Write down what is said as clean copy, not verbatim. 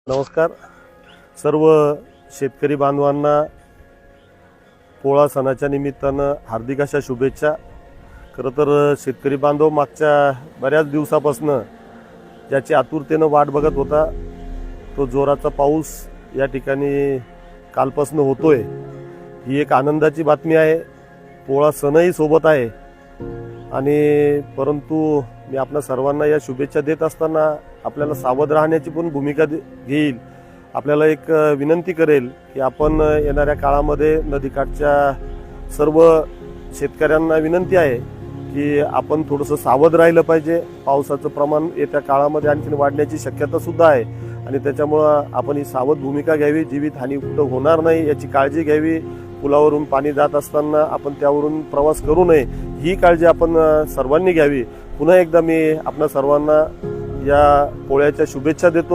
नमस्कार सर्व शेतकरी बांधवांना पोळा सणाच्या निमित्तानं हार्दिक अशा शुभेच्छा। खरं तर शेतकरी बांधव मागच्या बऱ्याच दिवसापासून ज्याची आतुरतेनं वाट बघत होता तो जोराचा पाऊस या ठिकाणी कालपासून होतोय। ही एक आनंदाची बातमी आहे। पोळा सणही सोबत आहे आणि परंतु मी आपल्या सर्वांना या शुभेच्छा देत असताना आपल्याला सावध राहण्याची पण भूमिका घेईल। आपल्याला एक विनंती करेल की आपण येणाऱ्या काळामध्ये नदीकाठच्या सर्व शेतकऱ्यांना विनंती आहे की आपण थोडंसं सावध राहिलं पाहिजे। पावसाचं प्रमाण येत्या काळामध्ये आणखी वाढण्याची शक्यता सुद्धा आहे आणि त्याच्यामुळं आपण ही सावध भूमिका घ्यावी। जीवितहानी कुठं होणार नाही याची काळजी घ्यावी। पुलावरून पाणी जात असताना आपण त्यावरून प्रवास करू नये ही काळजी आपण सर्वांनी घ्यावी। पुन्हा एकदा मी आपल्या सर्वांना या पोळ्याच्या शुभेच्छा देतो।